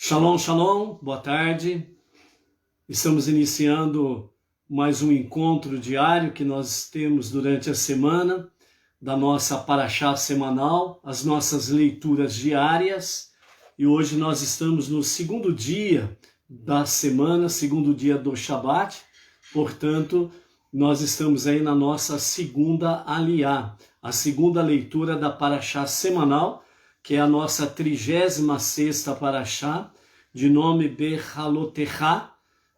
Shalom, shalom, boa tarde. Estamos iniciando mais um encontro diário que nós temos durante a semana, da nossa paraxá semanal, as nossas leituras diárias. E hoje nós estamos no segundo dia da semana, segundo dia do Shabat. Portanto, nós estamos aí na nossa segunda aliá, a segunda leitura da paraxá semanal, que é a nossa 36ª paraxá, de nome Behalotecha,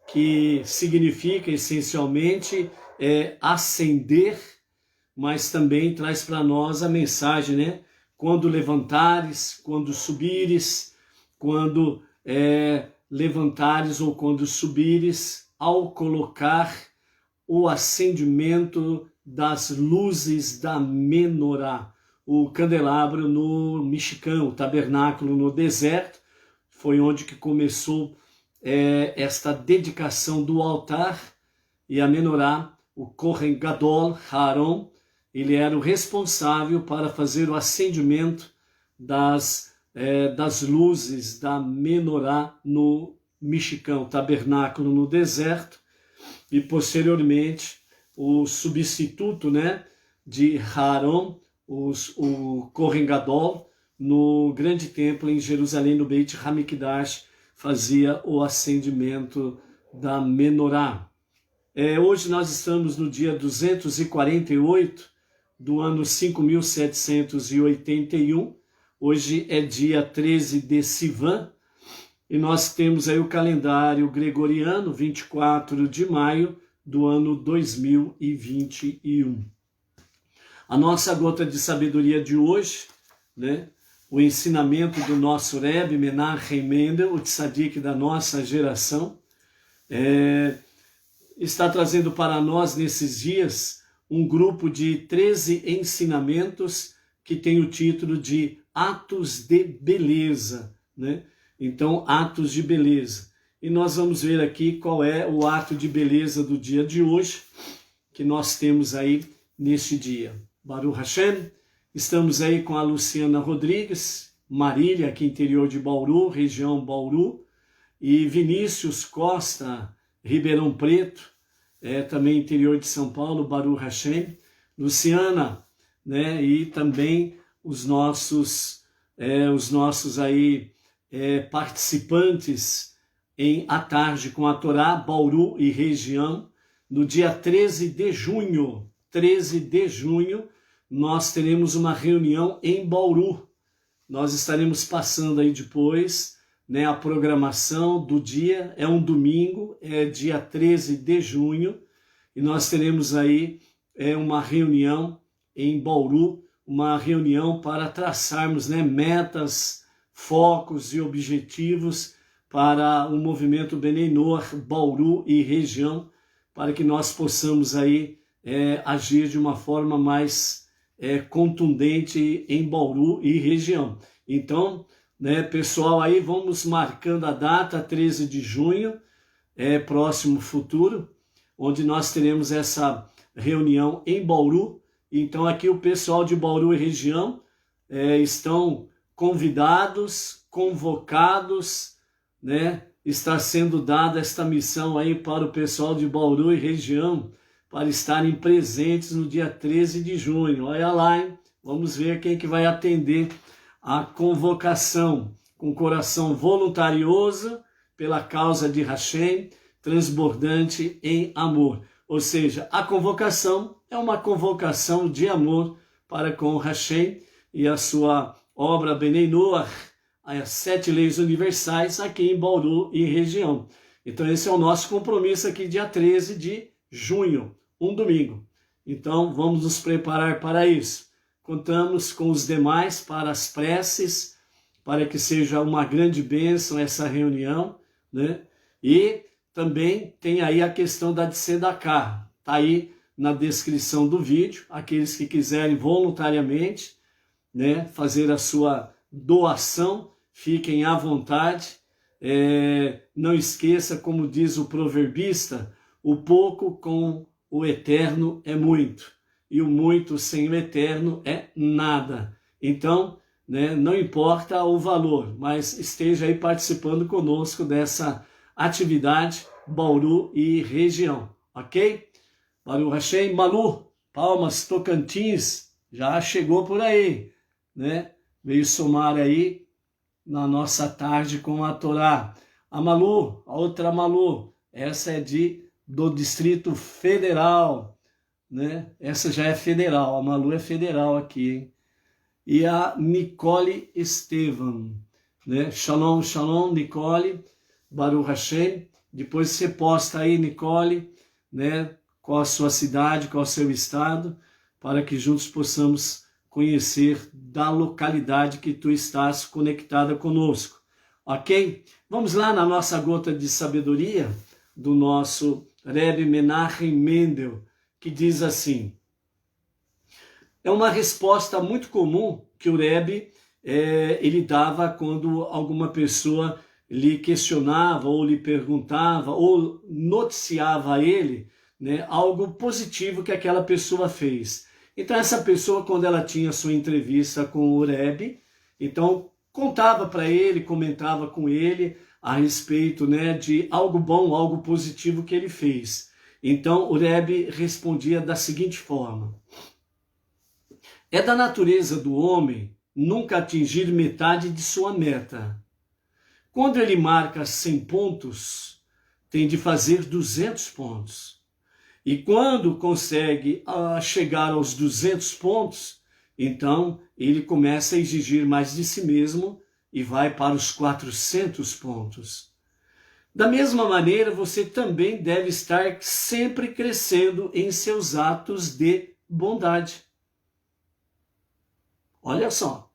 que significa essencialmente ascender, mas também traz para nós a mensagem, né? Quando levantares, quando subires, quando levantares ou quando subires, ao colocar o acendimento das luzes da menorá, o candelabro no Mishkan, o tabernáculo no deserto, foi onde que começou esta dedicação do altar, e a menorá, o Kohen Gadol, Aaron, ele era o responsável para fazer o acendimento das luzes da menorá no Mishkan, o tabernáculo no deserto, e posteriormente o substituto, né, de Aaron, o Kohen Gadol, no grande templo em Jerusalém, no Beit Hamikdash, fazia o acendimento da menorá. Hoje nós estamos no dia 248 do ano 5781, hoje é dia 13 de Sivan, e nós temos aí o calendário gregoriano, 24 de maio do ano 2021. A nossa gota de sabedoria de hoje, né? O ensinamento do nosso Rebbe Menachem Mendel, o tzadik da nossa geração, está trazendo para nós nesses dias um grupo de 13 ensinamentos que tem o título de Atos de Beleza, né? Então, atos de beleza. E nós vamos ver aqui qual é o ato de beleza do dia de hoje, que nós temos aí neste dia. Baruch Hashem, estamos aí com a Luciana Rodrigues, Marília, aqui interior de Bauru, região Bauru, e Vinícius Costa, Ribeirão Preto, também interior de São Paulo, Baruch Hashem, Luciana, né, e também os nossos aí participantes em A Tarde com a Torá, Bauru e região, no dia 13 de junho, nós teremos uma reunião em Bauru. Nós estaremos passando aí depois, né, a programação do dia, é um domingo, é dia 13 de junho, e nós teremos aí uma reunião em Bauru, uma reunião para traçarmos, né, metas, focos e objetivos para o movimento Bnei Noach, Bauru e região, para que nós possamos aí agir de uma forma mais contundente em Bauru e região. Então, né, pessoal, aí vamos marcando a data, 13 de junho, próximo futuro, onde nós teremos essa reunião em Bauru. Então, aqui o pessoal de Bauru e região estão convidados, convocados, né? Está sendo dada esta missão aí para o pessoal de Bauru e região, para estarem presentes no dia 13 de junho. Olha lá, hein? Vamos ver quem que vai atender a convocação, com coração voluntarioso, pela causa de Hashem, transbordante em amor. Ou seja, a convocação é uma convocação de amor para com Hashem e a sua obra Bnei Noach, as 7 leis universais aqui em Bauru e região. Então esse é o nosso compromisso aqui, dia 13 de junho, um domingo. Então vamos nos preparar para isso. Contamos com os demais para as preces, para que seja uma grande bênção essa reunião, né? E também tem aí a questão da Tzedakah, está aí na descrição do vídeo, aqueles que quiserem voluntariamente, né, fazer a sua doação, fiquem à vontade. Não esqueça, como diz o proverbista, o pouco com o eterno é muito, e o muito sem o eterno é nada. Então, né? Não importa o valor, mas esteja aí participando conosco dessa atividade Bauru e região, ok? Baruch Hashem, Malu, Palmas, Tocantins, já chegou por aí, né? Veio somar aí na nossa tarde com a Torá. A Malu, a outra Malu, essa é do Distrito Federal, né? Essa já é federal, a Malu é federal aqui, hein? E a Nicole Estevam, né? Shalom, shalom, Nicole, Baruch Hashem. Depois você posta aí, Nicole, né? Qual a sua cidade, qual o seu estado, para que juntos possamos conhecer da localidade que tu estás conectada conosco, ok? Vamos lá na nossa gota de sabedoria do nosso Rebbe Menachem Mendel, que diz assim, é uma resposta muito comum que o Rebbe ele dava quando alguma pessoa lhe questionava ou lhe perguntava ou noticiava a ele, né, algo positivo que aquela pessoa fez. Então essa pessoa, quando ela tinha sua entrevista com o Rebbe, então contava para ele, comentava com ele a respeito, né, de algo bom, algo positivo que ele fez. Então o Rebbe respondia da seguinte forma: é da natureza do homem nunca atingir metade de sua meta. Quando ele marca 100 pontos, tem de fazer 200 pontos. E quando consegue chegar aos 200 pontos, então ele começa a exigir mais de si mesmo e vai para os 400 pontos. Da mesma maneira, você também deve estar sempre crescendo em seus atos de bondade. Olha só.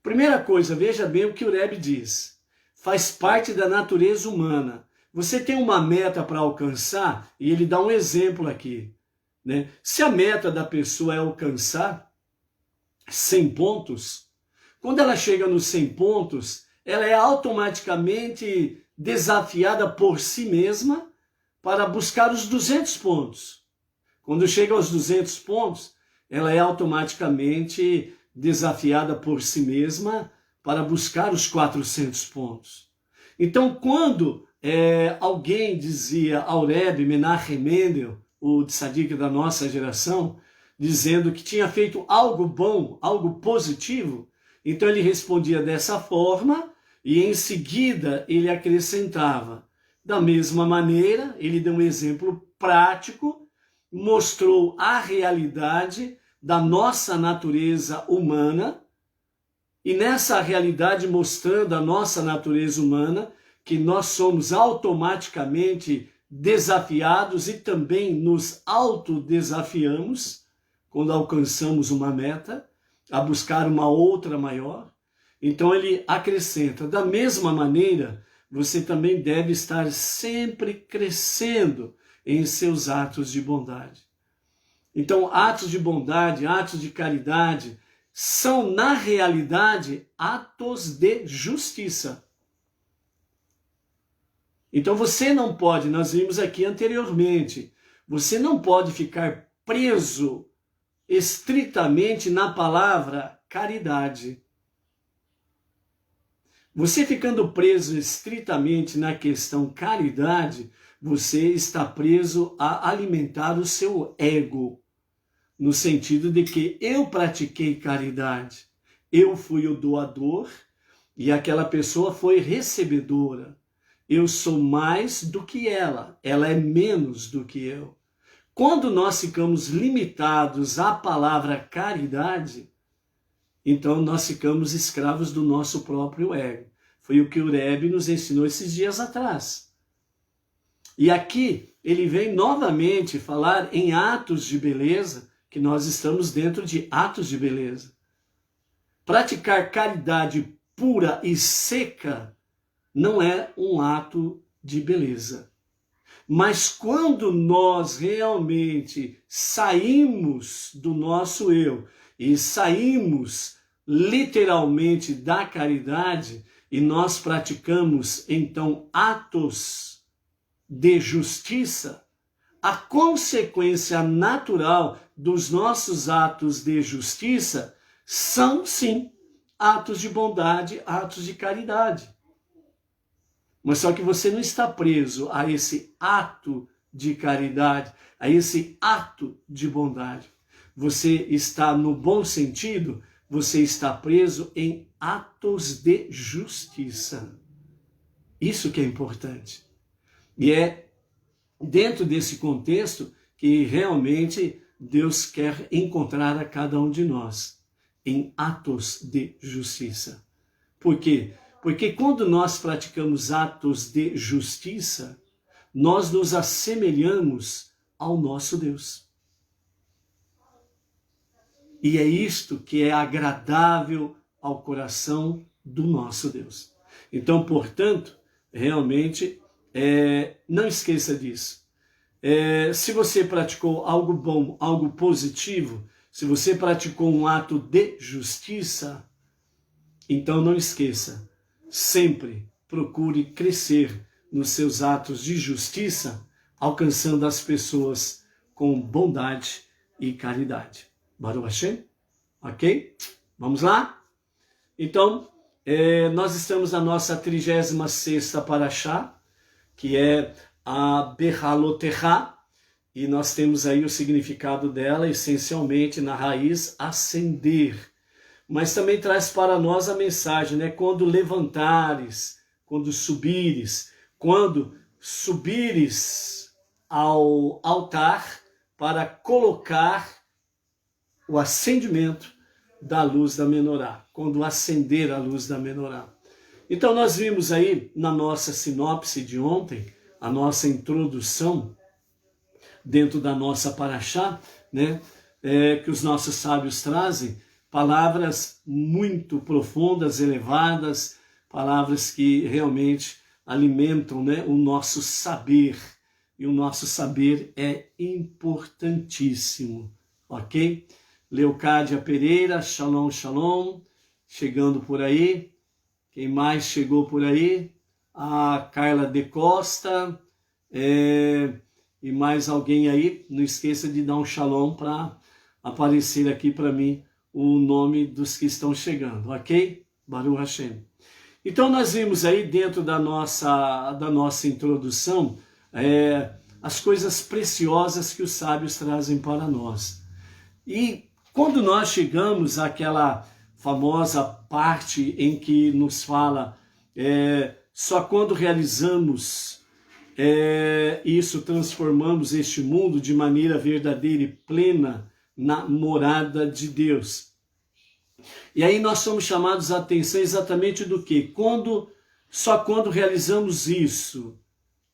Primeira coisa, veja bem o que o Rebbe diz. Faz parte da natureza humana. Você tem uma meta para alcançar, e ele dá um exemplo aqui, né? Se a meta da pessoa é alcançar 100 pontos, quando ela chega nos 100 pontos, ela é automaticamente desafiada por si mesma para buscar os 200 pontos. Quando chega aos 200 pontos, ela é automaticamente desafiada por si mesma para buscar os 400 pontos. Então, quando alguém dizia ao Rebbe Menachem Mendel, o tzadik da nossa geração, dizendo que tinha feito algo bom, algo positivo, então ele respondia dessa forma e em seguida ele acrescentava. Da mesma maneira, ele deu um exemplo prático, mostrou a realidade da nossa natureza humana, e nessa realidade mostrando a nossa natureza humana, que nós somos automaticamente desafiados e também nos autodesafiamos quando alcançamos uma meta, a buscar uma outra maior. Então ele acrescenta, da mesma maneira, você também deve estar sempre crescendo em seus atos de bondade. Então, atos de bondade, atos de caridade, são, na realidade, atos de justiça. Então você não pode, nós vimos aqui anteriormente, você não pode ficar preso estritamente na palavra caridade. Você ficando preso estritamente na questão caridade, você está preso a alimentar o seu ego, no sentido de que eu pratiquei caridade, eu fui o doador e aquela pessoa foi recebedora. Eu sou mais do que ela é menos do que eu. Quando nós ficamos limitados à palavra caridade, então nós ficamos escravos do nosso próprio ego. Foi o que o Rebbe nos ensinou esses dias atrás. E aqui ele vem novamente falar em atos de beleza, que nós estamos dentro de atos de beleza. Praticar caridade pura e seca não é um ato de beleza. Mas quando nós realmente saímos do nosso eu e saímos literalmente da caridade e nós praticamos então atos de justiça, a consequência natural dos nossos atos de justiça são sim atos de bondade, atos de caridade. Mas só que você não está preso a esse ato de caridade, a esse ato de bondade. Você está, no bom sentido, você está preso em atos de justiça. Isso que é importante. E é dentro desse contexto que realmente Deus quer encontrar a cada um de nós, em atos de justiça. Por quê? Porque quando nós praticamos atos de justiça, nós nos assemelhamos ao nosso Deus. E é isto que é agradável ao coração do nosso Deus. Então, portanto, realmente, não esqueça disso. Se você praticou algo bom, algo positivo, se você praticou um ato de justiça, então não esqueça, sempre procure crescer nos seus atos de justiça, alcançando as pessoas com bondade e caridade. Baruch Hashem? Ok? Vamos lá? Então, nós estamos na nossa 36ª Parashá, que é a Behaloterá, e nós temos aí o significado dela, essencialmente, na raiz, ascender. Mas também traz para nós a mensagem, né? Quando levantares, quando subires ao altar para colocar o acendimento da luz da menorá, quando acender a luz da menorá. Então nós vimos aí na nossa sinopse de ontem, a nossa introdução dentro da nossa paraxá, né, que os nossos sábios trazem, palavras muito profundas, elevadas, palavras que realmente alimentam, né, o nosso saber, e o nosso saber é importantíssimo, ok? Leocádia Pereira, shalom, shalom, chegando por aí. Quem mais chegou por aí? A Carla de Costa, e mais alguém aí. Não esqueça de dar um shalom para aparecer aqui para mim o nome dos que estão chegando, ok? Baruch Hashem. Então nós vimos aí dentro da nossa introdução as coisas preciosas que os sábios trazem para nós. E quando nós chegamos àquela famosa parte em que nos fala só quando realizamos isso, transformamos este mundo de maneira verdadeira e plena na morada de Deus. E aí nós somos chamados a atenção exatamente do quê? Só quando realizamos isso.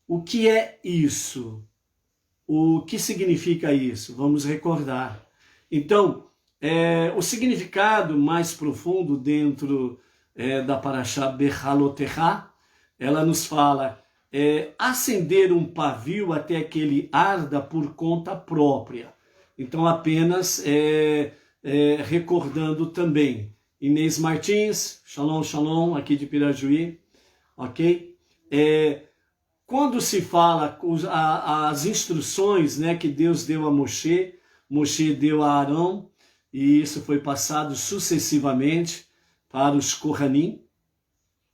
O que é isso? O que significa isso? Vamos recordar. Então, o significado mais profundo dentro da Parashá Behaloterá, ela nos fala acender um pavio até que ele arda por conta própria. Então, apenas recordando também. Inês Martins, shalom, shalom, aqui de Pirajuí, ok? Quando se fala as instruções, né, que Deus deu a Moshe deu a Arão, e isso foi passado sucessivamente para os Kohanim.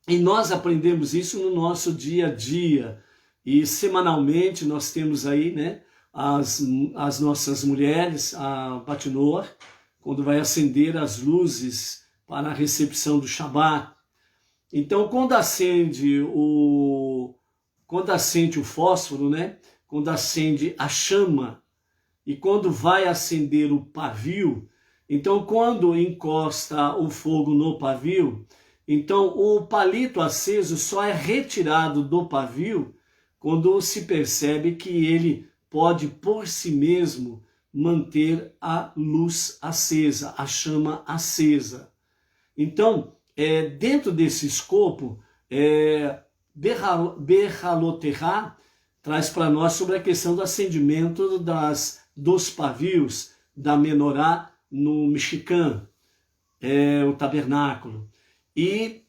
E nós aprendemos isso no nosso dia a dia. E semanalmente nós temos aí, né, as nossas mulheres, a Batinoa, quando vai acender as luzes para a recepção do Shabat. Então, quando acende o fósforo, né, quando acende a chama, e quando vai acender o pavio, então quando encosta o fogo no pavio, então o palito aceso só é retirado do pavio quando se percebe que ele pode por si mesmo manter a luz acesa, a chama acesa. Então, dentro desse escopo, Behaloterá traz para nós sobre a questão do acendimento dos pavios da menorá no Mishkan, o tabernáculo. E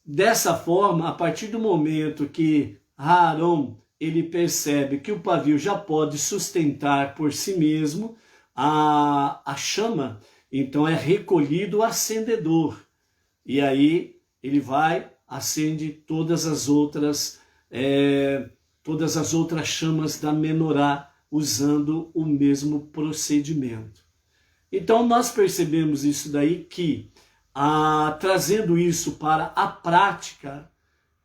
dessa forma, a partir do momento que Aaron ele percebe que o pavio já pode sustentar por si mesmo a chama, então é recolhido o acendedor. E aí ele vai, acende todas as outras chamas da menorá, usando o mesmo procedimento. Então nós percebemos isso daí que, trazendo isso para a prática,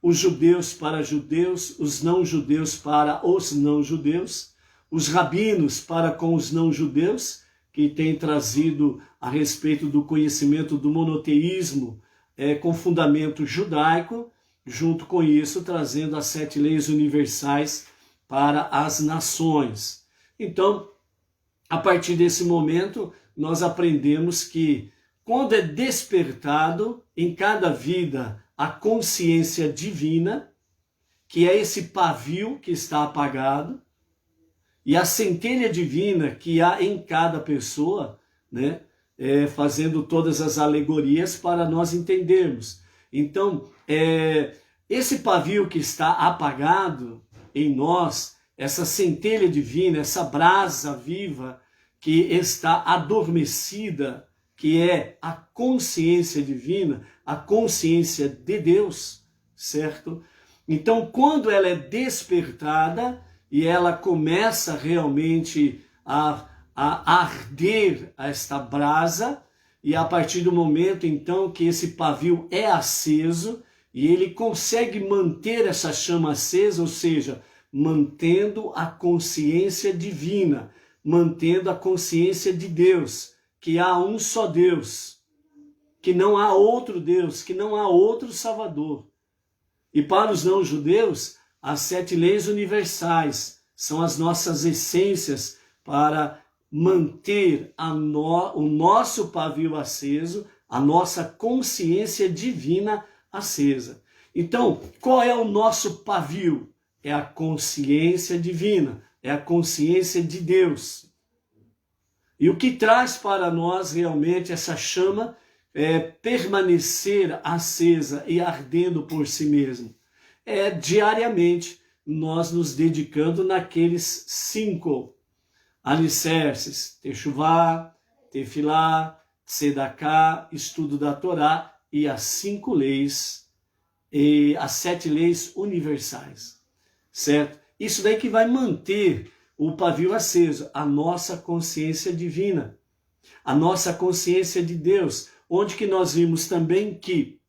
os judeus para judeus, os não-judeus para os não-judeus, os rabinos para com os não-judeus, que tem trazido a respeito do conhecimento do monoteísmo com fundamento judaico, junto com isso trazendo as 7 leis universais para as nações. Então, a partir desse momento, nós aprendemos que quando é despertado em cada vida a consciência divina, que é esse pavio que está apagado, e a centelha divina que há em cada pessoa, né, fazendo todas as alegorias para nós entendermos. Então, esse pavio que está apagado em nós, essa centelha divina, essa brasa viva que está adormecida, que é a consciência divina, a consciência de Deus, certo? Então, quando ela é despertada e ela começa realmente a arder esta brasa, e a partir do momento, então, que esse pavio é aceso, e ele consegue manter essa chama acesa, ou seja, mantendo a consciência divina, mantendo a consciência de Deus, que há um só Deus, que não há outro Deus, que não há outro Salvador. E para os não-judeus, as 7 leis universais são as nossas essências para manter o nosso pavio aceso, a nossa consciência divina acesa. Então, qual é o nosso pavio? É a consciência divina, é a consciência de Deus. E o que traz para nós realmente essa chama é permanecer acesa e ardendo por si mesmo. É diariamente nós nos dedicando naqueles 5 alicerces: Techuvá, Tefilá, Tzedaká, estudo da Torá e as 5 leis, e as 7 leis universais, certo? Isso daí que vai manter o pavio aceso, a nossa consciência divina, a nossa consciência de Deus, onde que nós vimos também que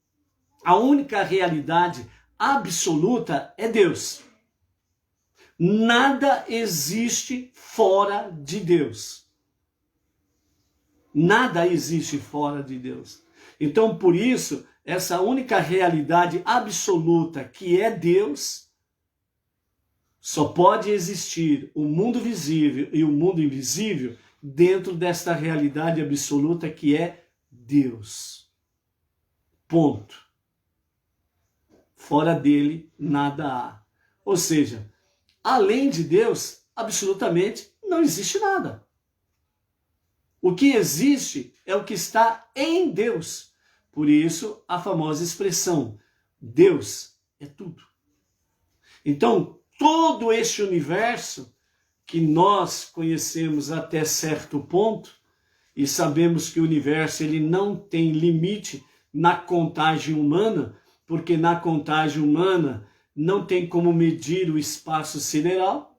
a única realidade absoluta é Deus. Nada existe fora de Deus. Nada existe fora de Deus. Então, por isso, essa única realidade absoluta que é Deus, só pode existir o mundo visível e o mundo invisível dentro desta realidade absoluta que é Deus. Ponto. Fora dele, nada há. Ou seja, além de Deus, absolutamente não existe nada. O que existe é o que está em Deus. Por isso, a famosa expressão, Deus é tudo. Então, todo este universo que nós conhecemos até certo ponto, e sabemos que o universo ele não tem limite na contagem humana, porque na contagem humana não tem como medir o espaço sideral,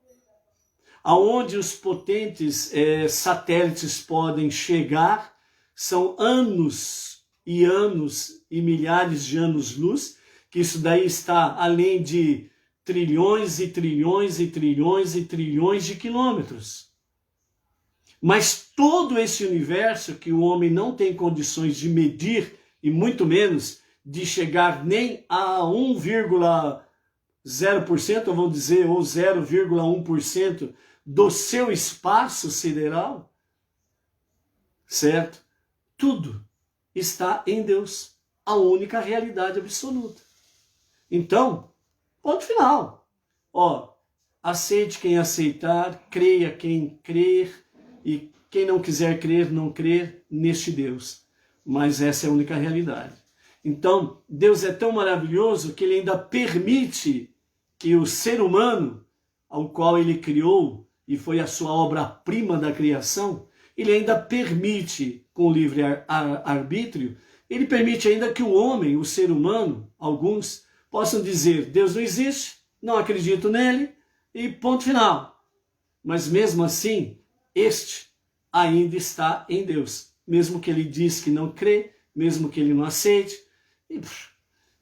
aonde os potentes satélites podem chegar, são anos e milhares de anos-luz, que isso daí está além de trilhões e trilhões e trilhões e trilhões de quilômetros. Mas todo esse universo que o homem não tem condições de medir, e muito menos de chegar nem a 1,0%, vamos dizer, ou 0,1% do seu espaço sideral, certo? Tudo está em Deus, a única realidade absoluta. Então, ponto final. Aceite quem aceitar, creia quem crer, e quem não quiser crer, não crer neste Deus. Mas essa é a única realidade. Então, Deus é tão maravilhoso que ele ainda permite que o ser humano, ao qual ele criou, e foi a sua obra-prima da criação, ele ainda permite, com livre arbítrio, ele permite ainda que o homem, o ser humano, alguns, possam dizer, Deus não existe, não acredito nele, e ponto final. Mas mesmo assim, este ainda está em Deus. Mesmo que ele diz que não crê, mesmo que ele não aceite,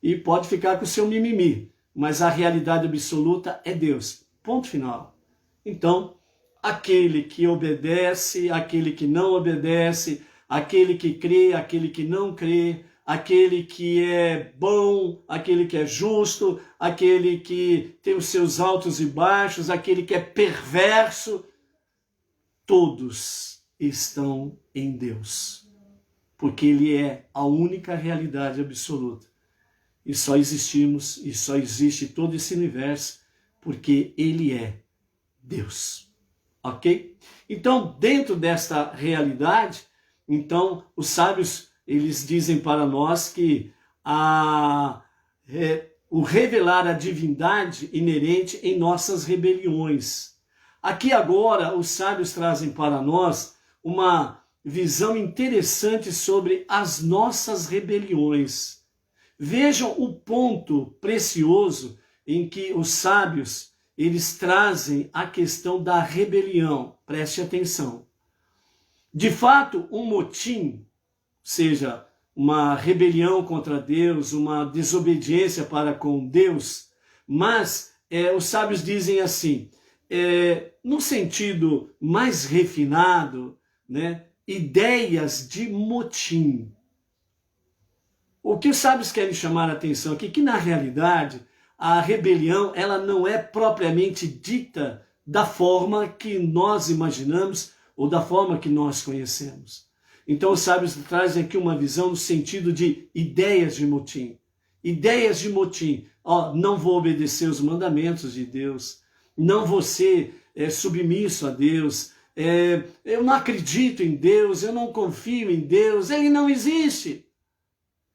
e pode ficar com o seu mimimi. Mas a realidade absoluta é Deus. Ponto final. Então, aquele que obedece, aquele que não obedece, aquele que crê, aquele que não crê, aquele que é bom, aquele que é justo, aquele que tem os seus altos e baixos, aquele que é perverso, todos estão em Deus, porque Ele é a única realidade absoluta. E só existimos, e só existe todo esse universo, porque Ele é Deus. Ok? Então, dentro desta realidade, então, os sábios, eles dizem para nós que o revelar a divindade inerente em nossas rebeliões. Aqui agora, os sábios trazem para nós uma visão interessante sobre as nossas rebeliões. Vejam o ponto precioso em que os sábios, eles trazem a questão da rebelião. Preste atenção. De fato, um motim, seja uma rebelião contra Deus, uma desobediência para com Deus, mas os sábios dizem assim, no sentido mais refinado, né, ideias de motim. O que os sábios querem chamar a atenção aqui é que, na realidade, a rebelião ela não é propriamente dita da forma que nós imaginamos ou da forma que nós conhecemos. Então os sábios trazem aqui uma visão no sentido de ideias de motim. Ideias de motim. Não vou obedecer os mandamentos de Deus, não vou ser submisso a Deus, eu não acredito em Deus, eu não confio em Deus, Ele não existe.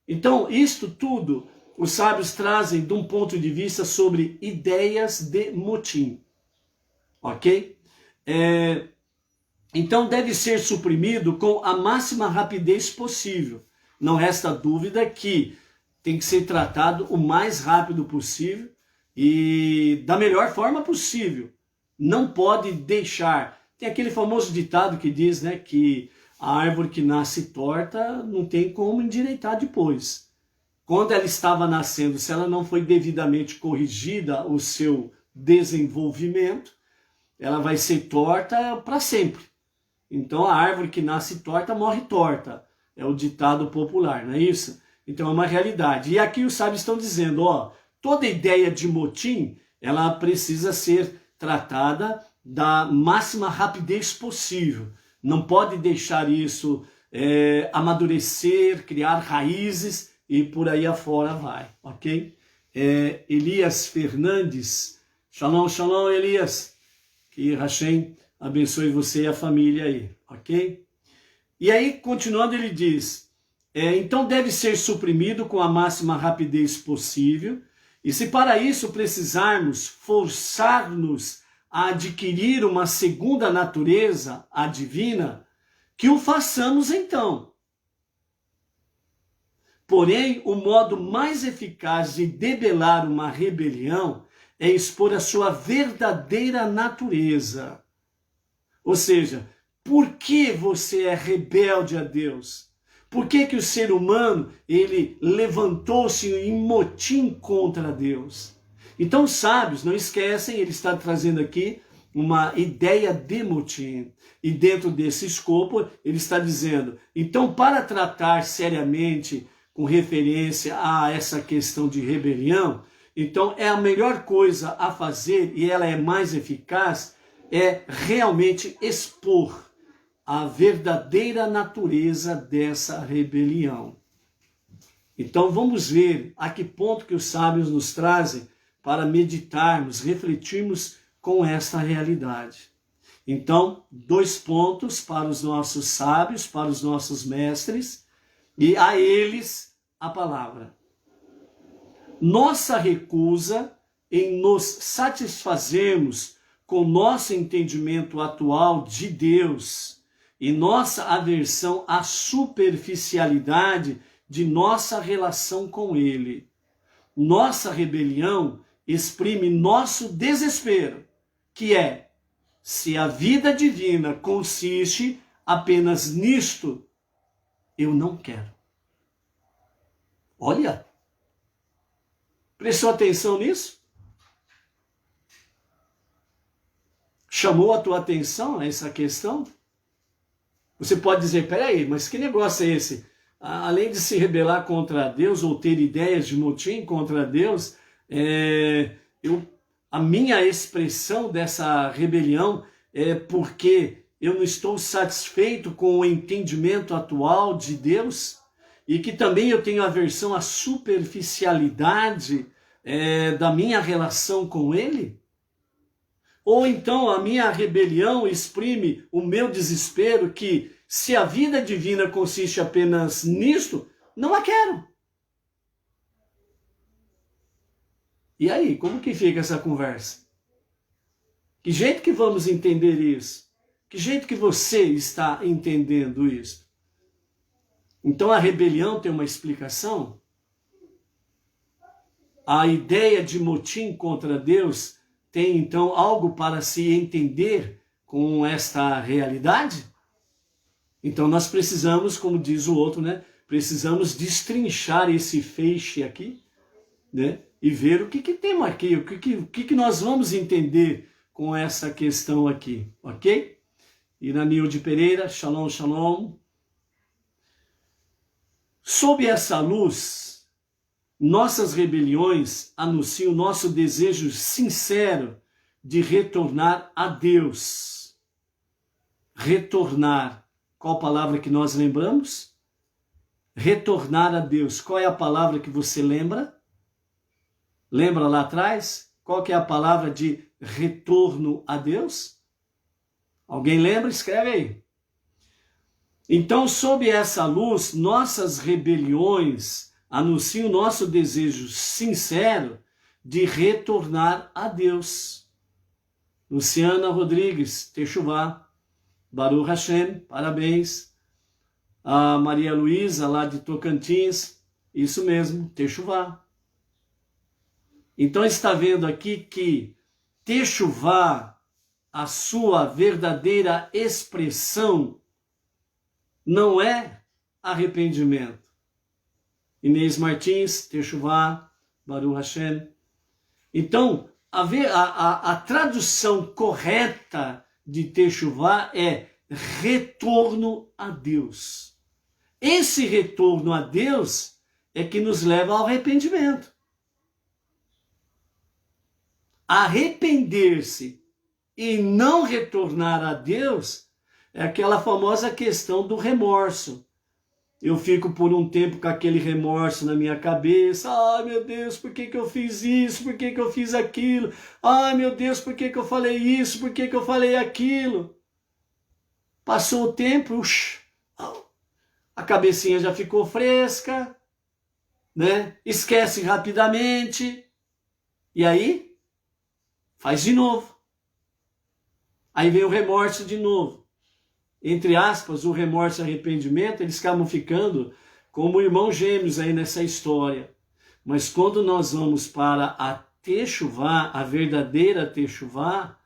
Então isto tudo os sábios trazem de um ponto de vista sobre ideias de motim. Ok? Então deve ser suprimido com a máxima rapidez possível. Não resta dúvida que tem que ser tratado o mais rápido possível e da melhor forma possível. Não pode deixar. Tem aquele famoso ditado que diz, né, que a árvore que nasce torta não tem como endireitar depois. Quando ela estava nascendo, se ela não foi devidamente corrigida o seu desenvolvimento, ela vai ser torta para sempre. Então a árvore que nasce torta morre torta. É o ditado popular, não é isso? Então é uma realidade. E aqui os sábios estão dizendo, toda ideia de motim, ela precisa ser tratada da máxima rapidez possível. Não pode deixar isso amadurecer, criar raízes e por aí afora vai, ok? Elias Fernandes, shalom, shalom Elias, que Hashem abençoe você e a família aí, ok? E aí, continuando, ele diz, então deve ser suprimido com a máxima rapidez possível, e se para isso precisarmos forçar-nos a adquirir uma segunda natureza, a divina, que o façamos então. Porém, o modo mais eficaz de debelar uma rebelião é expor a sua verdadeira natureza. Ou seja, por que você é rebelde a Deus? Por que o ser humano ele levantou-se em motim contra Deus? Então os sábios, não esquecem, ele está trazendo aqui uma ideia de motim. E dentro desse escopo, ele está dizendo, então para tratar seriamente com referência a essa questão de rebelião, então é a melhor coisa a fazer, e ela é mais eficaz, é realmente expor a verdadeira natureza dessa rebelião. Então vamos ver a que ponto que os sábios nos trazem para meditarmos, refletirmos com esta realidade. Então, 2 pontos para os nossos sábios, para os nossos mestres, e a eles a palavra. Nossa recusa em nos satisfazermos com nosso entendimento atual de Deus e nossa aversão à superficialidade de nossa relação com Ele. Nossa rebelião exprime nosso desespero, que é: se a vida divina consiste apenas nisto, eu não quero. Olha, prestou atenção nisso? Chamou a tua atenção essa questão? Você pode dizer: peraí, mas que negócio é esse? Além de se rebelar contra Deus ou ter ideias de motim contra Deus, a minha expressão dessa rebelião é porque eu não estou satisfeito com o entendimento atual de Deus e que também eu tenho aversão à superficialidade da minha relação com Ele? Ou então a minha rebelião exprime o meu desespero que, se a vida divina consiste apenas nisto, não a quero. E aí, como que fica essa conversa? Que jeito que vamos entender isso? Que jeito que você está entendendo isso? Então a rebelião tem uma explicação? A ideia de motim contra Deus tem então algo para se entender com esta realidade? Então nós precisamos, como diz o outro, né? Precisamos destrinchar esse feixe aqui, né? E ver o que temos aqui, o que nós vamos entender com essa questão aqui, ok? Iranilde Pereira, shalom, shalom. Sob essa luz, nossas rebeliões anunciam o nosso desejo sincero de retornar a Deus. Retornar. Qual palavra que nós lembramos? Retornar a Deus. Qual é a palavra que você lembra? Lembra lá atrás? Qual que é a palavra de retorno a Deus? Alguém lembra? Escreve aí. Então, sob essa luz, nossas rebeliões anunciam o nosso desejo sincero de retornar a Deus. Luciana Rodrigues, Techuvá, Baruch Hashem, parabéns. A Maria Luísa, lá de Tocantins, isso mesmo, Techuvá. Então está vendo aqui que Techuvá, a sua verdadeira expressão, não é arrependimento. Inês Martins, Techuvá, Baruch Hashem. Então, a tradução correta de Techuvá é retorno a Deus. Esse retorno a Deus é que nos leva ao arrependimento. Arrepender-se e não retornar a Deus é aquela famosa questão do remorso. Eu fico por um tempo com aquele remorso na minha cabeça. Ai, meu Deus, por que eu fiz isso? Por que eu fiz aquilo? Ai, meu Deus, por que eu falei isso? Por que eu falei aquilo? Passou o tempo, a cabecinha já ficou fresca, né? Esquece rapidamente. E aí, faz de novo. Aí vem o remorso de novo. Entre aspas, o remorso e o arrependimento, eles acabam ficando como irmãos gêmeos aí nessa história. Mas quando nós vamos para a Techuvá, a verdadeira Techuvá,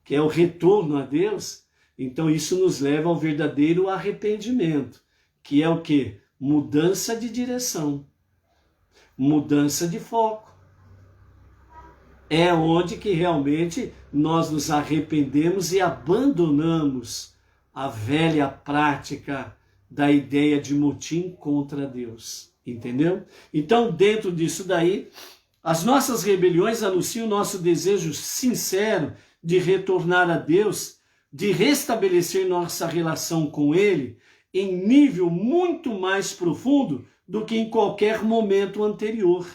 que é o retorno a Deus, então isso nos leva ao verdadeiro arrependimento, que é o quê? Mudança de direção, mudança de foco. É onde que realmente nós nos arrependemos e abandonamos a velha prática da ideia de motim contra Deus, entendeu? Então, dentro disso daí, as nossas rebeliões anunciam o nosso desejo sincero de retornar a Deus, de restabelecer nossa relação com Ele em nível muito mais profundo do que em qualquer momento anterior.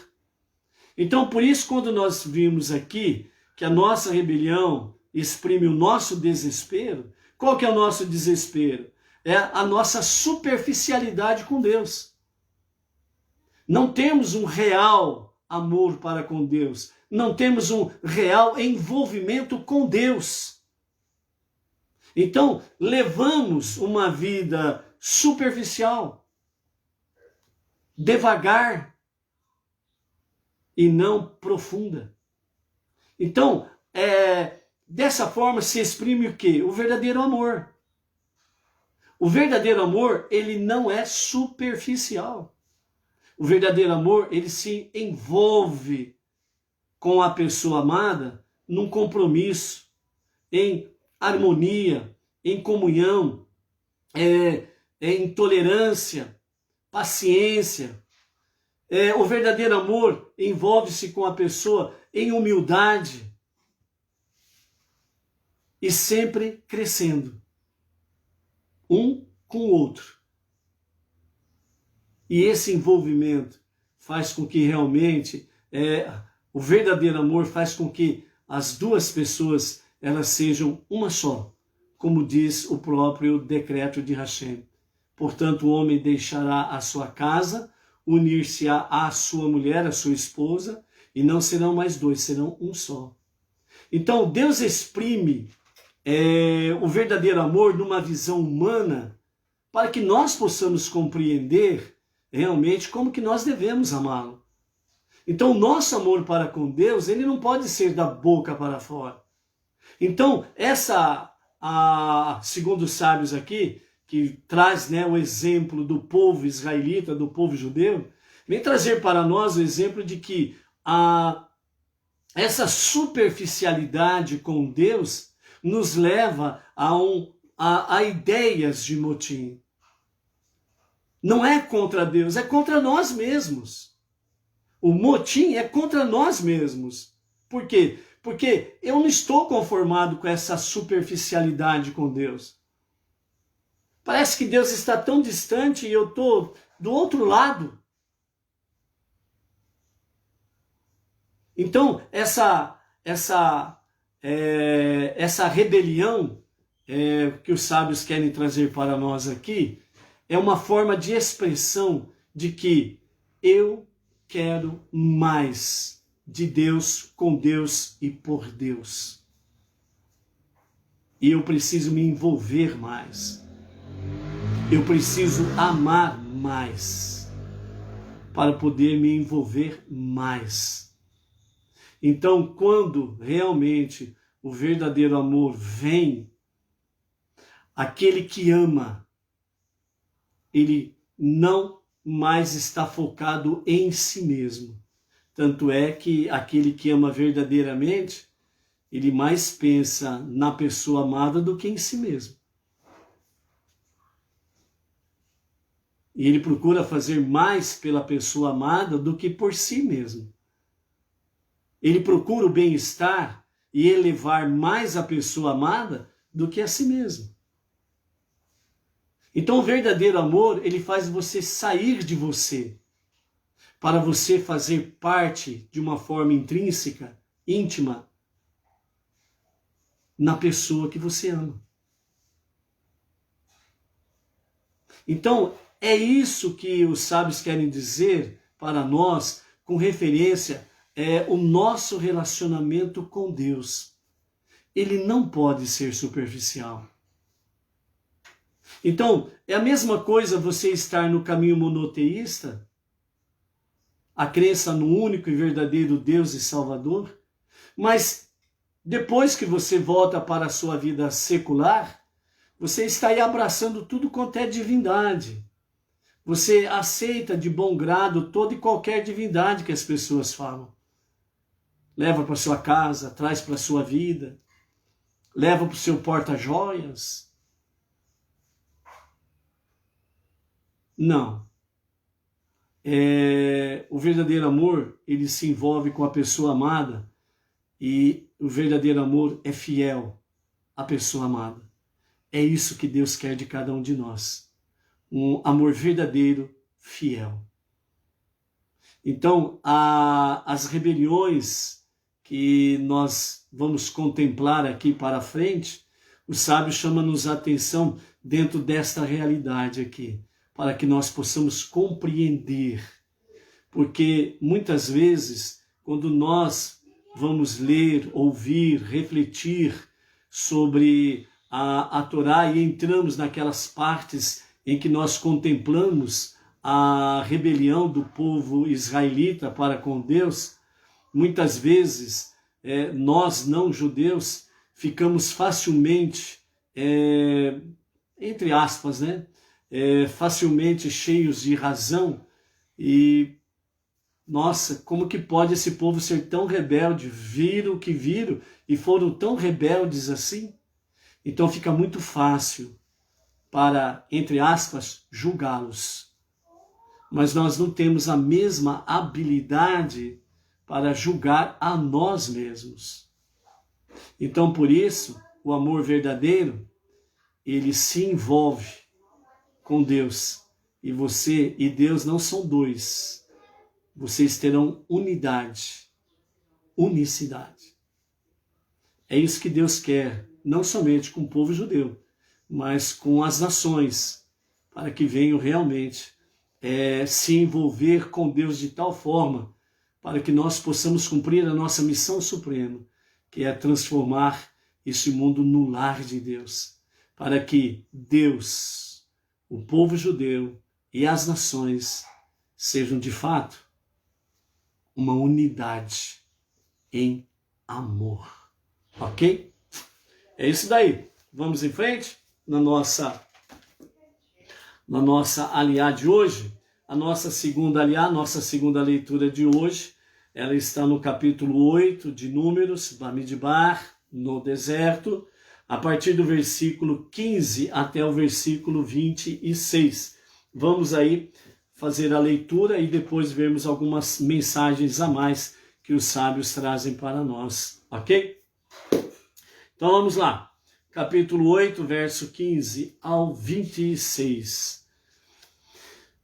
Então, por isso, quando nós vimos aqui que a nossa rebelião exprime o nosso desespero, qual que é o nosso desespero? É a nossa superficialidade com Deus. Não temos um real amor para com Deus. Não temos um real envolvimento com Deus. Então, levamos uma vida superficial. devagar e não profunda. Então, dessa forma se exprime o quê? O verdadeiro amor. O verdadeiro amor, ele não é superficial. O verdadeiro amor, ele se envolve com a pessoa amada num compromisso, em harmonia, em comunhão, em tolerância, paciência. O verdadeiro amor envolve-se com a pessoa em humildade e sempre crescendo, um com o outro. E esse envolvimento faz com que realmente, o verdadeiro amor faz com que as duas pessoas elas sejam uma só, como diz o próprio decreto de Hashem. Portanto, o homem deixará a sua casa, unir-se-á à sua mulher, à sua esposa, e não serão mais dois, serão um só. Então, Deus exprime o verdadeiro amor numa visão humana para que nós possamos compreender realmente como que nós devemos amá-lo. Então, o nosso amor para com Deus, ele não pode ser da boca para fora. Então, segundo os sábios aqui, que traz o exemplo do povo israelita, do povo judeu, vem trazer para nós o exemplo de que essa superficialidade com Deus nos leva a ideias de motim. Não é contra Deus, é contra nós mesmos. O motim é contra nós mesmos. Por quê? Porque eu não estou conformado com essa superficialidade com Deus. Parece que Deus está tão distante e eu estou do outro lado. Então, essa rebelião que os sábios querem trazer para nós aqui é uma forma de expressão de que eu quero mais de Deus, com Deus e por Deus. E eu preciso me envolver mais. Eu preciso amar mais para poder me envolver mais. Então, quando realmente o verdadeiro amor vem, aquele que ama, ele não mais está focado em si mesmo. Tanto é que aquele que ama verdadeiramente, ele mais pensa na pessoa amada do que em si mesmo. E ele procura fazer mais pela pessoa amada do que por si mesmo. Ele procura o bem-estar e elevar mais a pessoa amada do que a si mesmo. Então o verdadeiro amor, ele faz você sair de você, para você fazer parte de uma forma intrínseca, íntima, na pessoa que você ama. Então, é isso que os sábios querem dizer para nós com referência o nosso relacionamento com Deus. Ele não pode ser superficial. Então, é a mesma coisa você estar no caminho monoteísta, a crença no único e verdadeiro Deus e Salvador, mas depois que você volta para a sua vida secular, você está aí abraçando tudo quanto é divindade. Você aceita de bom grado toda e qualquer divindade que as pessoas falam. Leva para sua casa, traz para sua vida, leva para o seu porta-joias. Não. O verdadeiro amor, ele se envolve com a pessoa amada e o verdadeiro amor é fiel à pessoa amada. É isso que Deus quer de cada um de nós. Um amor verdadeiro, fiel. Então, as rebeliões que nós vamos contemplar aqui para frente, o sábio chama-nos a atenção dentro desta realidade aqui, para que nós possamos compreender. Porque muitas vezes, quando nós vamos ler, ouvir, refletir sobre a Torá e entramos naquelas partes em que nós contemplamos a rebelião do povo israelita para com Deus, muitas vezes nós não judeus ficamos facilmente, entre aspas, né, facilmente cheios de razão e, nossa, como que pode esse povo ser tão rebelde? Viram o que viram e foram tão rebeldes assim? Então fica muito fácil para, entre aspas, julgá-los. Mas nós não temos a mesma habilidade para julgar a nós mesmos. Então, por isso, o amor verdadeiro, ele se envolve com Deus. E você e Deus não são dois. Vocês terão unidade, unicidade. É isso que Deus quer, não somente com o povo judeu, mas com as nações, para que venham realmente se envolver com Deus de tal forma para que nós possamos cumprir a nossa missão suprema, que é transformar esse mundo no lar de Deus, para que Deus, o povo judeu e as nações sejam de fato uma unidade em amor. Ok? É isso daí. Vamos em frente na nossa aliá de hoje. A nossa segunda aliá, nossa segunda leitura de hoje, ela está no capítulo 8 de Números, Bamidbar, no deserto, a partir do versículo 15 até o versículo 26. Vamos aí fazer a leitura e depois vermos algumas mensagens a mais que os sábios trazem para nós, ok? Então vamos lá, capítulo 8, verso 15 ao 26.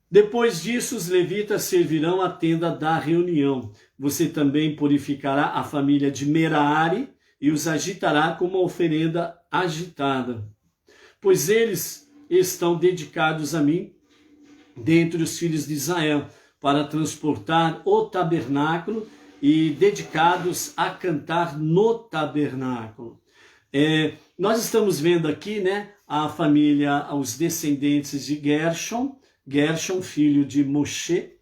Depois disso, os levitas servirão a tenda da reunião. Você também purificará a família de Merari e os agitará como uma oferenda agitada. Pois eles estão dedicados a mim, dentre os filhos de Israel, para transportar o tabernáculo e dedicados a cantar no tabernáculo. Nós estamos vendo aqui, né, a família, os descendentes de Gershon, filho de Moshe,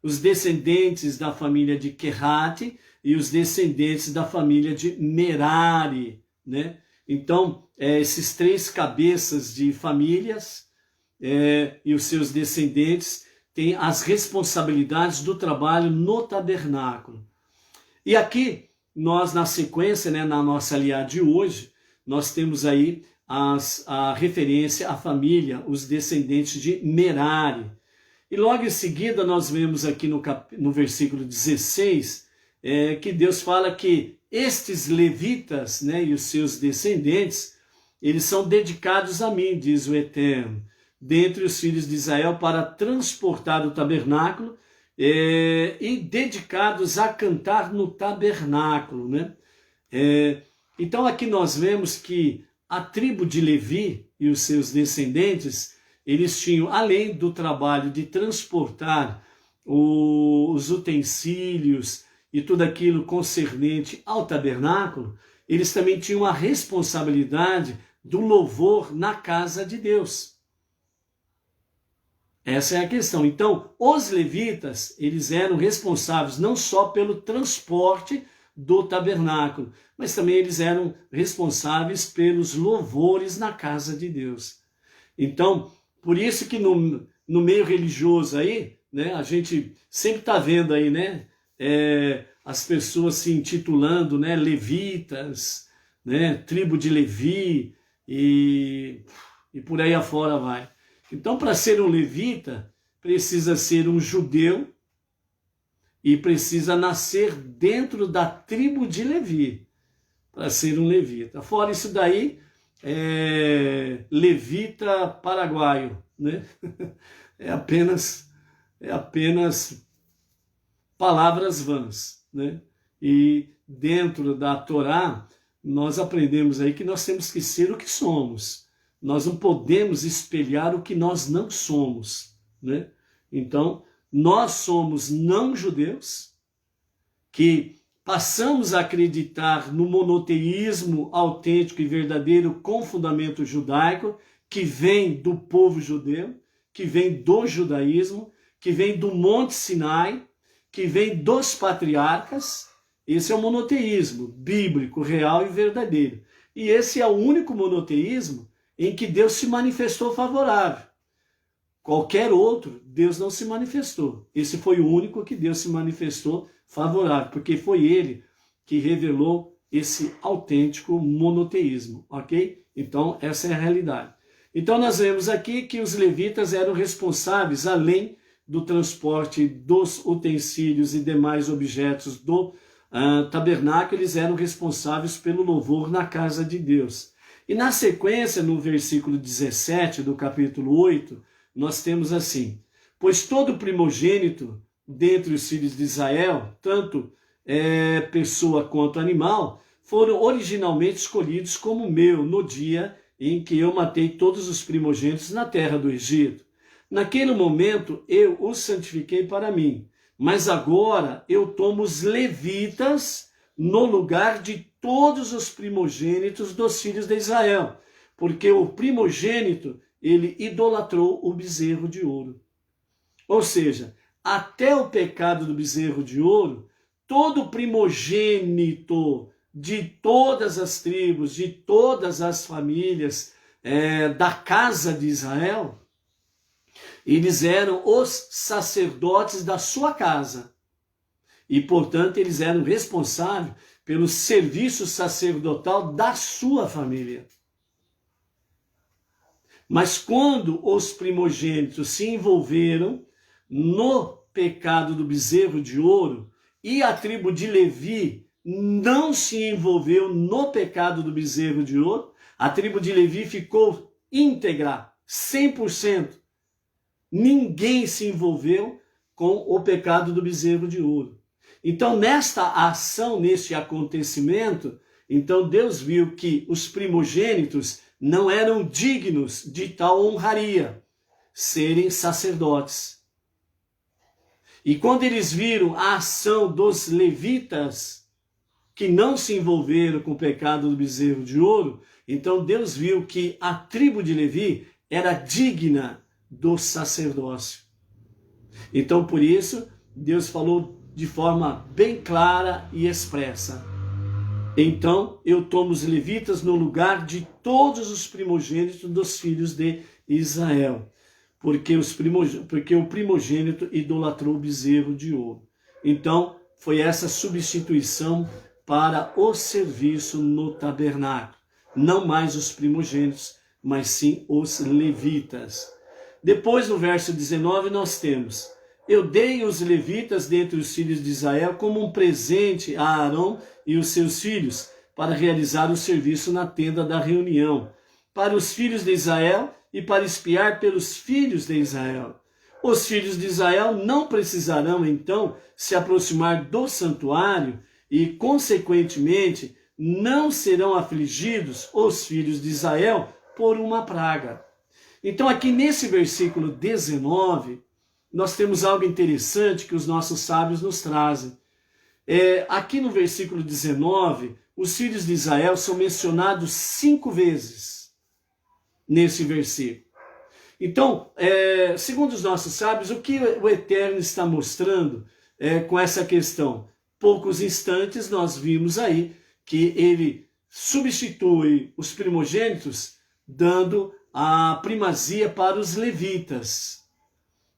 os descendentes da família de Querate e os descendentes da família de Merari, né? Então, esses três cabeças de famílias e os seus descendentes têm as responsabilidades do trabalho no tabernáculo. E aqui, nós na sequência, né, na nossa aliá de hoje, nós temos aí a referência à família, os descendentes de Merari. E logo em seguida nós vemos aqui no versículo 16, que Deus fala que estes levitas, né, e os seus descendentes, eles são dedicados a mim, diz o Eterno, dentre os filhos de Israel, para transportar o tabernáculo e dedicados a cantar no tabernáculo, né? Então aqui nós vemos que a tribo de Levi e os seus descendentes, eles tinham, além do trabalho de transportar os utensílios e tudo aquilo concernente ao tabernáculo, eles também tinham a responsabilidade do louvor na casa de Deus. Essa é a questão. Então, os levitas, eles eram responsáveis não só pelo transporte do tabernáculo, mas também eles eram responsáveis pelos louvores na casa de Deus. Então, por isso que no meio religioso aí, né, a gente sempre está vendo aí, né, as pessoas se intitulando, né, levitas, né, tribo de Levi e por aí afora vai. Então, para ser um levita, precisa ser um judeu e precisa nascer dentro da tribo de Levi para ser um levita. Fora isso daí, levita paraguaio, né? É apenas palavras vãs, né? E dentro da Torá, nós aprendemos aí que nós temos que ser o que somos. Nós não podemos espelhar o que nós não somos, né? Então, nós somos não-judeus que passamos a acreditar no monoteísmo autêntico e verdadeiro com fundamento judaico, que vem do povo judeu, que vem do judaísmo, que vem do Monte Sinai, que vem dos patriarcas. Esse é o monoteísmo bíblico, real e verdadeiro. E esse é o único monoteísmo em que Deus se manifestou favorável. Qualquer outro, Deus não se manifestou. Esse foi o único que Deus se manifestou favorável, porque foi ele que revelou esse autêntico monoteísmo, ok? Então, essa é a realidade. Então, nós vemos aqui que os levitas eram responsáveis, além do transporte dos utensílios e demais objetos do tabernáculo, eles eram responsáveis pelo louvor na casa de Deus. E na sequência, no versículo 17 do capítulo 8, nós temos assim: pois todo primogênito dentre os filhos de Israel, tanto pessoa quanto animal, foram originalmente escolhidos como meu no dia em que eu matei todos os primogênitos na terra do Egito. Naquele momento eu os santifiquei para mim, mas agora eu tomo os levitas no lugar de todos os primogênitos dos filhos de Israel, porque o primogênito, ele idolatrou o bezerro de ouro. Ou seja, até o pecado do bezerro de ouro, todo primogênito de todas as tribos, de todas as famílias da casa de Israel, eles eram os sacerdotes da sua casa. E, portanto, eles eram responsáveis pelo serviço sacerdotal da sua família. Mas quando os primogênitos se envolveram no pecado do bezerro de ouro e a tribo de Levi não se envolveu no pecado do bezerro de ouro, a tribo de Levi ficou íntegra, 100%. Ninguém se envolveu com o pecado do bezerro de ouro. Então, nesta ação, neste acontecimento, então Deus viu que os primogênitos não eram dignos de tal honraria, serem sacerdotes. E quando eles viram a ação dos levitas, que não se envolveram com o pecado do bezerro de ouro, então Deus viu que a tribo de Levi era digna do sacerdócio. Então, por isso, Deus falou de forma bem clara e expressa: então eu tomo os levitas no lugar de todos os primogênitos dos filhos de Israel, porque o primogênito idolatrou o bezerro de ouro. Então, foi essa substituição para o serviço no tabernáculo. Não mais os primogênitos, mas sim os levitas. Depois, no verso 19, nós temos: eu dei os levitas dentre os filhos de Israel como um presente a Arão e os seus filhos, para realizar o serviço na tenda da reunião, para os filhos de Israel e para espiar pelos filhos de Israel. Os filhos de Israel não precisarão, então, se aproximar do santuário e, consequentemente, não serão afligidos os filhos de Israel por uma praga. Então, aqui nesse versículo 19, nós temos algo interessante que os nossos sábios nos trazem. Aqui no versículo 19, os filhos de Israel são mencionados 5 vezes nesse versículo. Então, segundo os nossos sábios, o que o Eterno está mostrando com essa questão? Poucos instantes nós vimos aí que ele substitui os primogênitos, dando a primazia para os levitas.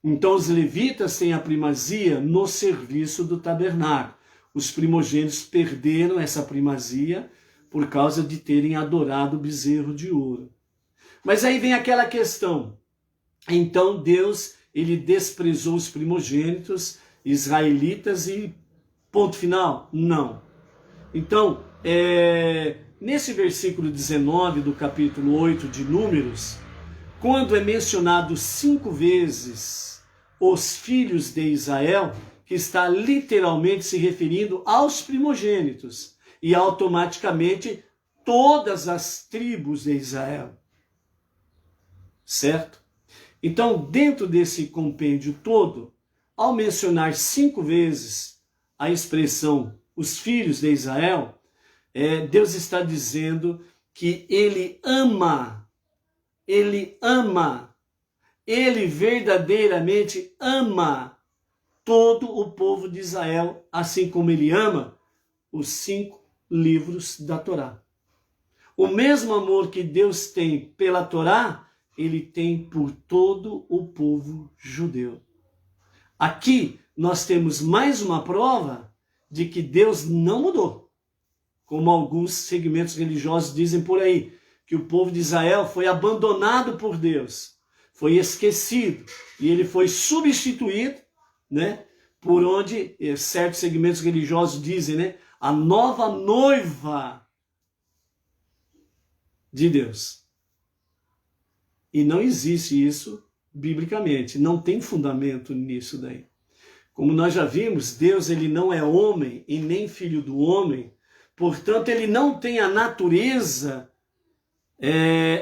Então os levitas têm a primazia no serviço do tabernáculo. Os primogênitos perderam essa primazia por causa de terem adorado o bezerro de ouro. Mas aí vem aquela questão. Então Deus, ele desprezou os primogênitos israelitas e ponto final? Não. Então, nesse versículo 19 do capítulo 8 de Números, quando é mencionado 5 vezes os filhos de Israel, que está literalmente se referindo aos primogênitos e automaticamente todas as tribos de Israel. Certo? Então, dentro desse compêndio todo, ao mencionar 5 vezes a expressão os filhos de Israel, Deus está dizendo que ele ama ele verdadeiramente ama todo o povo de Israel, assim como ele ama os 5 livros da Torá. O mesmo amor que Deus tem pela Torá, ele tem por todo o povo judeu. Aqui nós temos mais uma prova de que Deus não mudou. Como alguns segmentos religiosos dizem por aí, que o povo de Israel foi abandonado por Deus, foi esquecido, e ele foi substituído, né, por onde certos segmentos religiosos dizem, né, a nova noiva de Deus. E não existe isso biblicamente, não tem fundamento nisso daí. Como nós já vimos, Deus ele não é homem e nem filho do homem, portanto ele não tem a natureza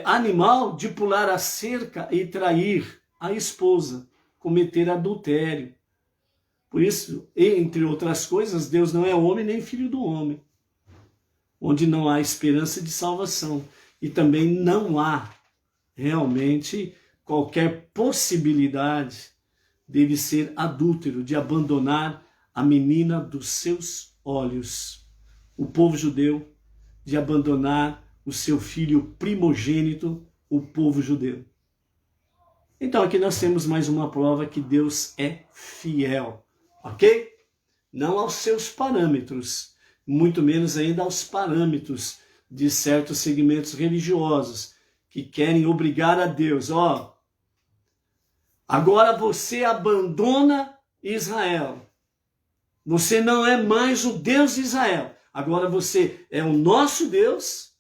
animal de pular a cerca e trair a esposa, cometer adultério. Por isso, entre outras coisas, Deus não é homem nem filho do homem, onde não há esperança de salvação. E também não há realmente qualquer possibilidade dele ser adúltero, de abandonar a menina dos seus olhos. O povo judeu, de abandonar o seu filho primogênito, o povo judeu. Então aqui nós temos mais uma prova que Deus é fiel, ok? Não aos seus parâmetros, muito menos ainda aos parâmetros de certos segmentos religiosos que querem obrigar a Deus, agora você abandona Israel. Você não é mais o Deus de Israel. Agora você é o nosso Deus.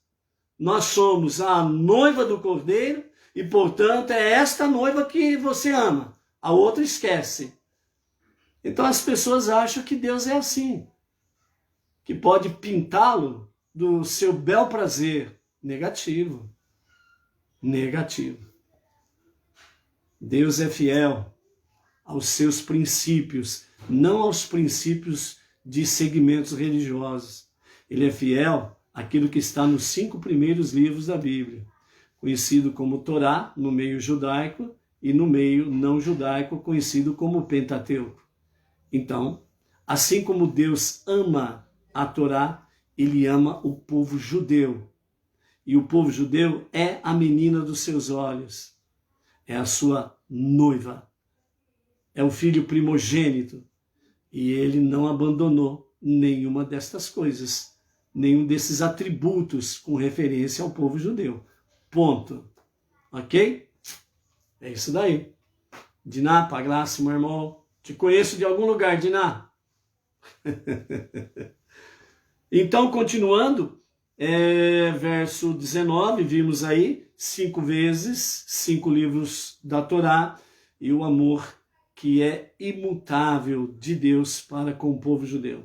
Nós somos a noiva do Cordeiro e, portanto, é esta noiva que você ama. A outra esquece. Então as pessoas acham que Deus é assim, que pode pintá-lo do seu bel prazer. Negativo. Negativo. Deus é fiel aos seus princípios, não aos princípios de segmentos religiosos. Ele é fiel àquilo que está nos 5 primeiros livros da Bíblia, conhecido como Torá, no meio judaico, e no meio não judaico, conhecido como Pentateuco. Então, assim como Deus ama a Torá, ele ama o povo judeu. E o povo judeu é a menina dos seus olhos, é a sua noiva, é o filho primogênito. E ele não abandonou nenhuma destas coisas, nenhum desses atributos com referência ao povo judeu. Ponto. Ok? É isso daí. Diná, Paglace, meu irmão. Te conheço de algum lugar, Diná. Então, continuando, verso 19, vimos aí 5 vezes, 5 livros da Torá e o amor que é imutável de Deus para com o povo judeu.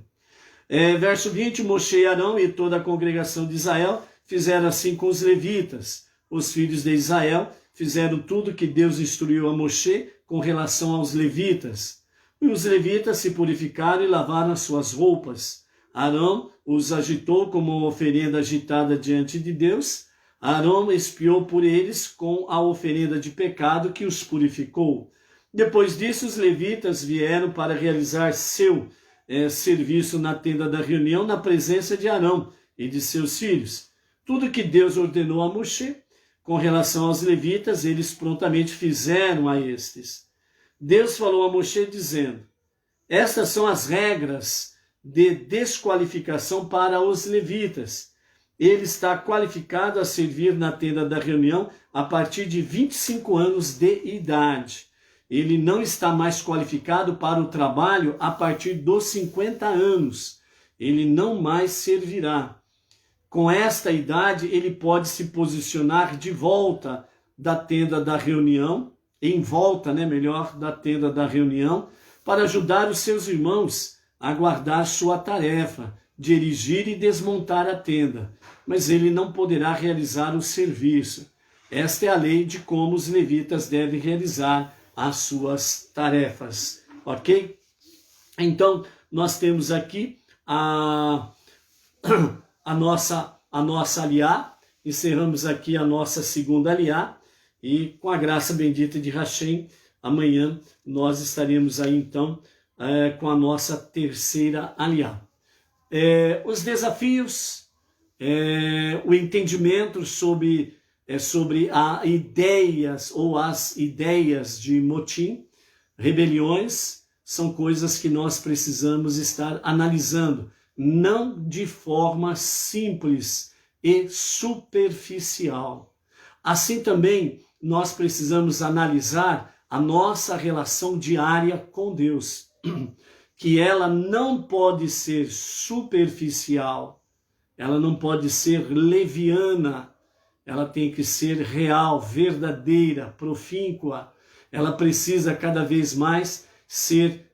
Verso 20, Moshe, Arão e toda a congregação de Israel fizeram assim com os levitas. Os filhos de Israel fizeram tudo que Deus instruiu a Moshe com relação aos levitas. E os levitas se purificaram e lavaram as suas roupas. Arão os agitou como uma oferenda agitada diante de Deus. Arão expiou por eles com a oferenda de pecado que os purificou. Depois disso, os levitas vieram para realizar seu serviço na tenda da reunião na presença de Arão e de seus filhos. Tudo que Deus ordenou a Moshe com relação aos levitas, eles prontamente fizeram a estes. Deus falou a Moshe dizendo: estas são as regras de desqualificação para os levitas. Ele está qualificado a servir na tenda da reunião a partir de 25 anos de idade. Ele não está mais qualificado para o trabalho a partir dos 50 anos. Ele não mais servirá. Com esta idade, ele pode se posicionar de volta da tenda da reunião, em volta, da tenda da reunião, para ajudar os seus irmãos a guardar sua tarefa de erigir e desmontar a tenda. Mas ele não poderá realizar o serviço. Esta é a lei de como os levitas devem realizar as suas tarefas, ok? Então, nós temos aqui a nossa aliá, encerramos aqui a nossa segunda aliá, E com a graça bendita de Hashem, amanhã nós estaremos aí então com a nossa terceira aliá. Os desafios, o entendimento sobre as ideias de motim, rebeliões, são coisas que nós precisamos estar analisando, não de forma simples e superficial. Assim também nós precisamos analisar a nossa relação diária com Deus, que ela não pode ser superficial, ela não pode ser leviana, ela tem que ser real, verdadeira, profíncua. Ela precisa cada vez mais ser,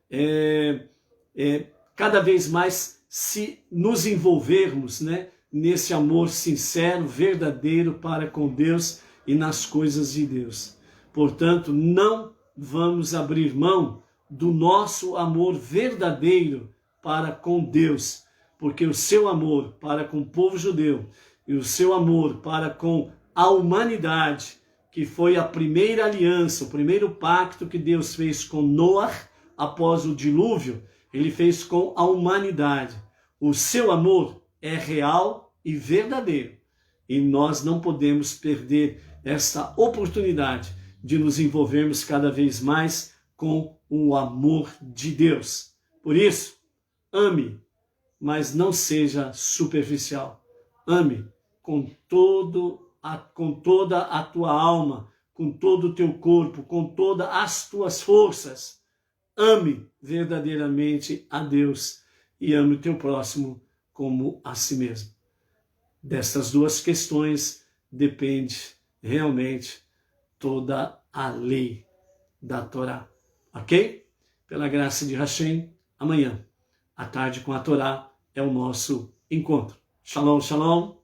cada vez mais se nos envolvermos, né, nesse amor sincero, verdadeiro para com Deus e nas coisas de Deus. Portanto, não vamos abrir mão do nosso amor verdadeiro para com Deus, porque o seu amor para com o povo judeu e o seu amor para com a humanidade, que foi a primeira aliança, o primeiro pacto que Deus fez com Noé após o dilúvio, ele fez com a humanidade. O seu amor é real e verdadeiro, e nós não podemos perder essa oportunidade de nos envolvermos cada vez mais com o amor de Deus. Por isso, ame, mas não seja superficial. Ame com toda a tua alma, com todo o teu corpo, com todas as tuas forças. Ame verdadeiramente a Deus e ame o teu próximo como a si mesmo. Dessas duas questões depende realmente toda a lei da Torá. Ok? Pela graça de Hashem, amanhã, à tarde com a Torá, é o nosso encontro. Shalom, shalom.